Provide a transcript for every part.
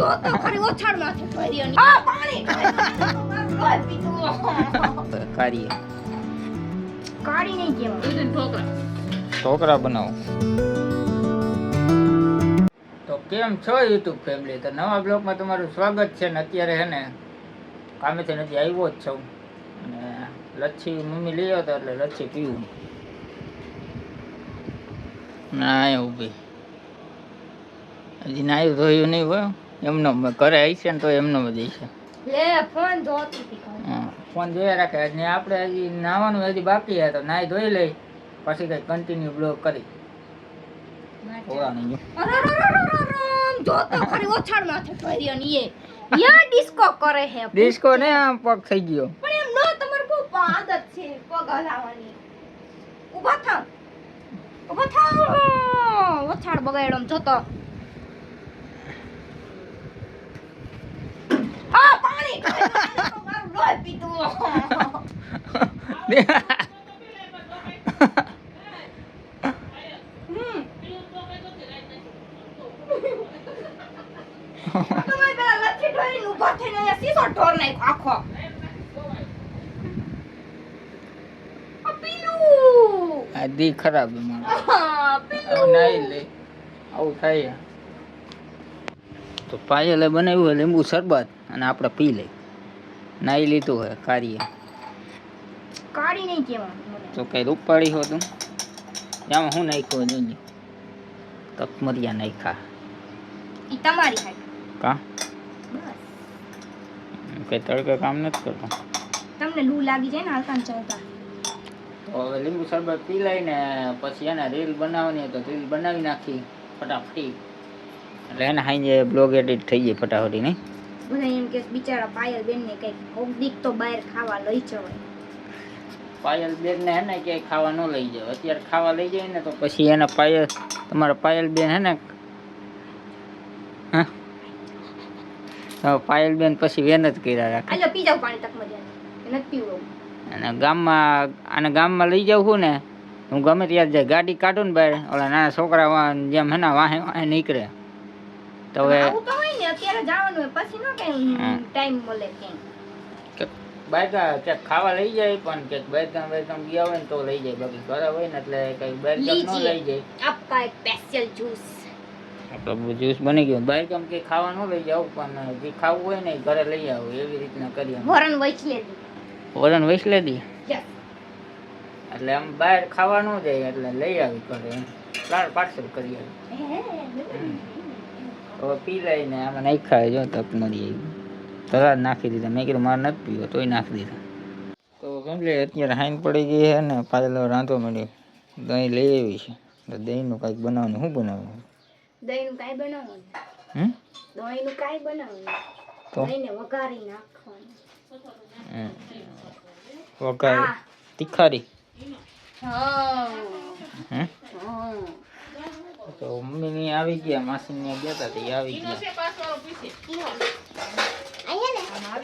જો તો ખરી ઓછાડ માથે ભર્યો ની આ પાણી લોહી પીતું કાઢીએ કાઢી નહીં કેવા દૂધ ઠોકરા ઢોકળા બનાવો. તો કેમ છો યુટ્યુબ ફેમિલી? તો નવા બ્લોગમાં તમારું સ્વાગત છે. ને અત્યારે હે ને કામેથી નથી આવ્યો જ છું અને લચ્છી મમ્મી લઈ આવ્યો એટલે લચ્છી પીવું. ના ઊભી હજી નાયું ધોયું નહીં હોય એમનો ઘરે આવી છે ને તો એમનો બધી છે. લે ફોન જોતી હતી હા ફોન જોયા રાખે. ને આપણે હજી નાવાનું હજી બાકી છે તો નાઈ ધોઈ લઈ પછી કંઈ કન્ટિન્યુ બ્લોગ કરી ઓળાની જો તો ખરી ઓછાડ માથે ભર્યો ની એ યા ડિસ્કો કરે હે ડિસ્કો ને આમ પગ થઈ ગયો પણ એમ નો તમાર બહુ આદત છે પગ હલાવવાની. ઊભા થાવ ઓછાડ બગાડ્યો આમ જોતો આ પાણી મારું લોહી પીતું તમે પેલા લચ્છી ઢોરીને ઊભા થઈને અહીંયા સીસો ઢોર નાખ્યો આખો. આ પીલું આ દી ખરાબ મારો પીલું નાઈ લે આવું થાય. તો પાયલે બનાવ્યું હોય લીંબુ શરબત અને આપણે પી લઈ. નાઈ લીધું હોય કાઢીએ કાઢી નહીં કેવા તો કઈ ઉપાડી હો તું એમાં હું નાખ્યો જોઈ તકમરિયા નાખ્યા ઈ તમારી હાઈ કા બસ કઈ તડકે કામ નથી કરતો. તમને લૂ લાગી જાય ને હાલકાન ચૌકા તો હવે લીંબુ શરબત પી લઈને પછી એને રીલ બનાવવાની તો રીલ બનાવી નાખી ફટાફટી એટલે એને હાઈ બ્લોગ એડિટ થઈ જાય ફટાફટી નહીં. બધા એમ કે બિચારા પાયલ બેન ને કઈક કોક દીક તો બહાર ખાવા લઈ જવાય. પાયલ બેન ને હે ને ક્યાંય ખાવા ન લઈ જાવ. અત્યારે ખાવા લઈ જાય ને તો પછી એને પાયલ તમારા પાયલ બેન હે ને હા પાયલ બેન પછી વેન જ કર્યા રાખે. આલો પી જાવ પાણી તક મજા નથી પીવું. અને ગામમાં લઈ જાઉં છું ને હું ગમે ત્યારે જાય ગાડી કાઢું ને બહાર ઓલા નાના છોકરા જેમ હે ને વાહે વાહે નીકળે તો હવે આવું તો હોય ને અત્યારે જવાનું હોય પછી નો કઈ ટાઈમ મળે ક્યાંય બાયકા ક્યાંક ખાવા લઈ જાય પણ ક્યાંક બાયકામ ગયા હોય ને તો લઈ જાય. બાકી ઘરે હોય ને એટલે કઈ બાયકામ ન લઈ જાય. આપકા એક સ્પેશિયલ જ્યુસ આપણે જ્યુસ બની ગયું. બાયકામ કે ખાવા ન લઈ જાવ પણ જે ખાવું હોય ને ઘરે લઈ આવું એવી રીતના કરીએ. વરણ વૈચલે દી વરણ વૈસલે દી એટલે આમ બહાર ખાવા ન જાય એટલે લઈ આવી ઘરે પાર્સલ કરી આવી. હવે પી લઈને આમાં નાખ્યા જો તક મરી તરત નાખી દીધા. મેં કીધું મારે નથી પીવો તોય નાખી દીધા. તો ફેમિલી અત્યારે હાઈન પડી ગઈ છે ને પાછળ રાંધો મળી દહીં લઈ આવી છે તો દહીંનું કાંઈક બનાવવાનું. શું બનાવવાનું? દહીંનું કાંઈ બનાવવાનું દહીંનું કાંઈ બનાવવાનું તો દહીંને વઘારી નાખવાનું. વઘાર તીખારી તો મમ્મીની આવી ગયા માસીને ગયા હતા તે આવી ગયા.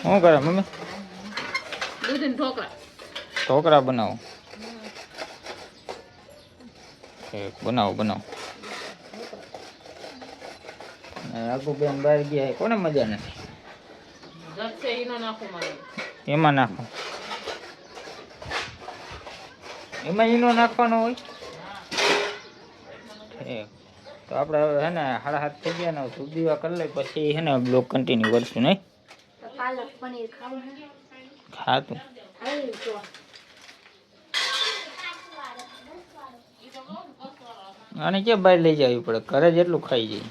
શું કરે મમ્મી? ઢોકળા બનાવો. બનાવો. આગુ બેન બહાર ગયા કોને મજા નથી. એમાં નાખો એમાં ઈનો નાખવાનો હોય. તો આપણે હવે હે ને 7:30 થઈ ગયા ને ધૂપ દીવા કરી લઈ પછી હે ને બ્લોગ કન્ટિન્યુ કરશું નહીં. પાલક પનીર ખાવું ખાતું આને કે બહાર લઈ જવી પડે ઘરે જેટલું ખાઈ જાય.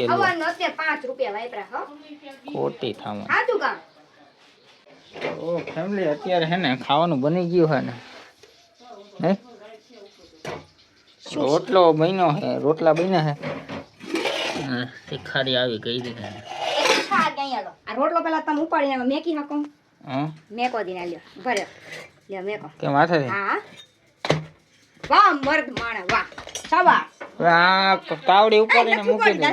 ખવાનું અત્યારે 5 રૂપિયા વાપરા હો ખોટી થામાં. સાચું કામ. તો ફેમિલી અત્યારે હે ને ખાવાનું બની ગયું હે ને હે રોટલો બન્યો હે રોટલા બન્યા હે તીખારી આવી ગઈ હતી. આ રોટલો પેલા તમે ઉપાડીને મેકી હાકો. હા મેકો દીને લ્યો ભરે લ્યો મેકો કે માથે હા વાહ મર્દ માણા વાહ શાબાશ. આ તાવડી ઉપાડીને મૂકી દે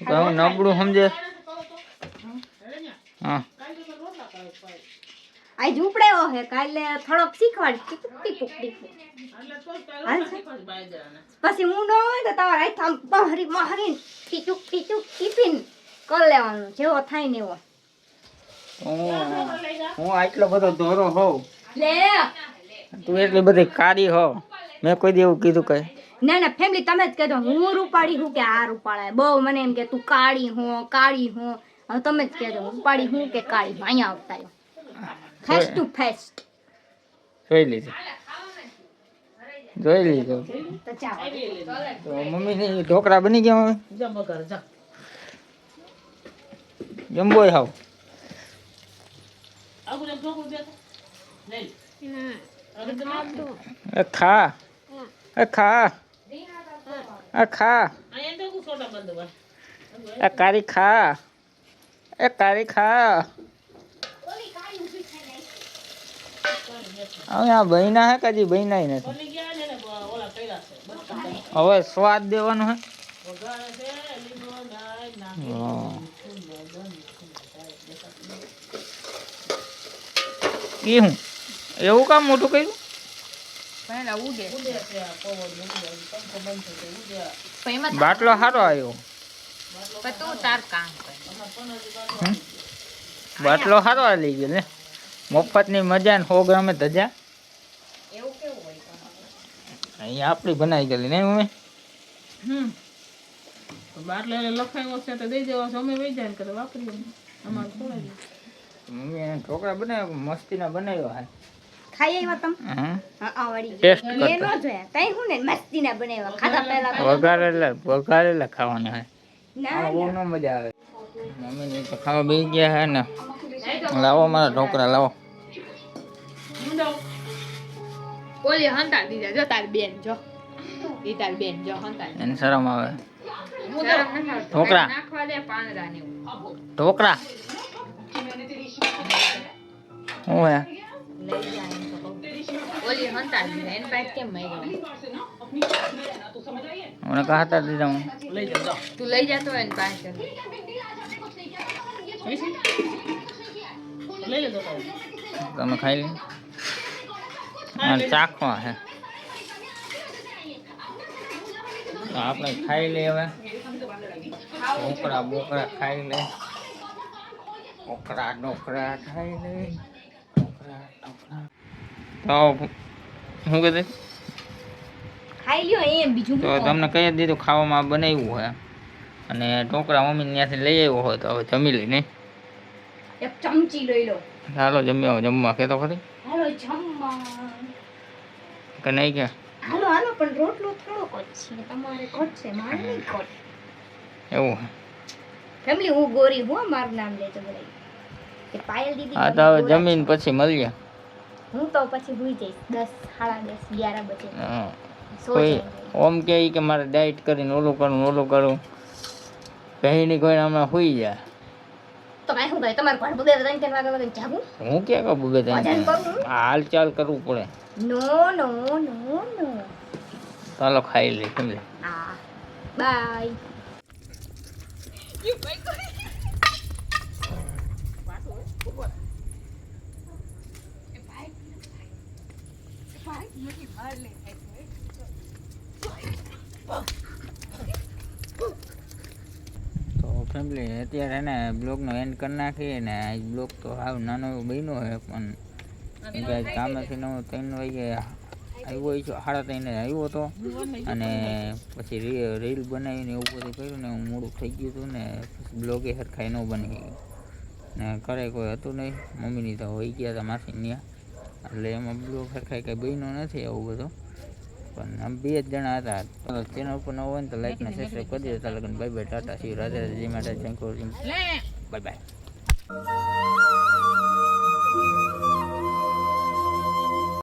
તો હું નબળું સમજે. હા આજ ઉપડ્યો હે કાલે થોડોક શીખવાડી ટીપી પુકડી પછી હું ન હોય તો તમારે આઈ થામ બહરી મહરી ખીચુક ટિફિન કર લેવાનું જેવો થાય ને એવો. હું આટલો બધો દોરો હોઉં, લે તું એટલી બધી કાળી હો, મેં કોઈ દી એવું કીધું કઈ? ના ના ફેમિલી તમે જ કહેજો હું રૂપાળી હું કે આ રૂપાળા બહુ મને એમ કે તું કાળી હો. હવે તમે જ કહેજો રૂપાળી હું કે કાળી હું. અહીંયા આવતા રહ્યો ફેસ ટુ ફેસ. જોઈ લીધું. તો ચાલો તો મમ્મીની ઢોકળા બની ગયા હવે? જમબોય હાવ એ ખા એ ખા એ ખા એ કારી ખા એ કારી ખા. હવે આ બહેના હે કદી બહેના નથી. હવે સ્વાદ દેવાનો હે. એ હું એવું કામ મોટું કર્યું? બાટલો સારો આવ્યો. બાટલો સારો લઈ ગયો ને. મફત ની મજા ને 100 ગ્રામે ધજા. અહીંયા આપડી બનાવી ગયેલી નહીં મમ્મી? બાટલો લખાયો છે તો દઈ દેવા. અમે વહી જાય કરે વાપરીએ અમારે ખોવાય. મમ્મી એને ઢોકળા બનાવ્યા મસ્તીના બનાવ્યો હે. ખાઈ આવ્યા તમે? હા વળી ટેસ્ટ મેં ન જોયા તઈ હું ને મસ્તીના બનાવ્યા ખાધા પહેલા તો. વઘારેલા ખાવાના હે. ના બહુ ન મજા આવે. મમ્મી ને તો ખાવા બેસી ગયા હે ને. લાવો મારા ઢોકળા લાવો. ઓલી હંતા દીધા જો તાર બેન જો. ઈ તાર બેન જો હંતા. એને શરમ આવે. ઢોકળા ઢોકળા નાખવા દે પાંદડા ને ઢોકળા હું હે લઈ જાય એમ તો કહું. ઓલી હંતા દીધા એને પાસે કેમ માંગ્યો? મને કહાતા દીધા હું. તું લઈ જતો હોય ને પાસે લઈ લેતો. તમે ખાઈ લે. અને ચાખવા હે તો આપણે ખાઈ લે. હવે બોકરા ખાઈ લે. ઢોકળા ખાઈ લે. તો શું કીધું? ખાઈ લ્યો એમ બીજું તો તમને કહી દીધું ખાવામાં બનાવ્યું હોય. અને ઢોકળા મમ્મી ત્યાંથી લઈ આવ્યો હોય તો હવે જમી લઈ નહીં. એક ચમચી લઈ લો. ચાલો જમ્યા જમવા કે તો ખરી હાલો જમવા. કે નહીં કે હાલો પણ રોટલો થોડો કટ છે તમારે કટ છે મારે નહીં કટ. એવું હે? ફેમિલી હું ગોરી હું મારું નામ લેજો બધા કે પાયલ દીદી. હા તો હવે જમીન પછી મળીએ. હું તો પછી ભૂઈ જઈશ 10, 10:30, 11 બજે. હા સો કોઈ જાય. ઓમ કે ઈ કે મારે ડાયટ કરીને ઓલું કરું પહેની કોઈ હમણાં સુઈ જાય. તો કાંઈ શું કહે તમારે ઘર બગડે 3-4 વાગે વાગે જાગું? હું ક્યાં કહું બુગે ભજન કરું? હાલ ચાલ કરવું પડે. નો નો નો નો. ચાલો ખાઈ લઈ સમજે. હા બાય. તો ફેમિલી અત્યારે એને બ્લોગનો એન્ડ કરી નાખીએ ને. આ બ્લોગ તો હાવ નાનો એવો બન્યો છે પણ કાંઈ કામેથી 3 વાગે આવ્યો હોય છે. 3:30 આવ્યો હતો અને પછી રીલ બનાવીને એવું બધું કર્યું ને હું મોડું થઈ ગયું હતું ને બ્લોગે સરખાઈ ન બની ગયું ને કરે કોઈ હતું નહીં. મમ્મીની તો હોઈ ગયા હતા માસીની ત્યાં એટલે એમાં બ્લોગ સરખાઈ કાંઈ બન્યો નથી એવું બધું. પણ આમ 2 જ જણા હતા. ચેનલ ઉપર ન હોય ને તો લાઈક ને સબસ્ક્રાઈબ કરી દેજો. લગન bye bye Tata C Radhe Radhe જય માતા થેન્ક યુ બાય બાય.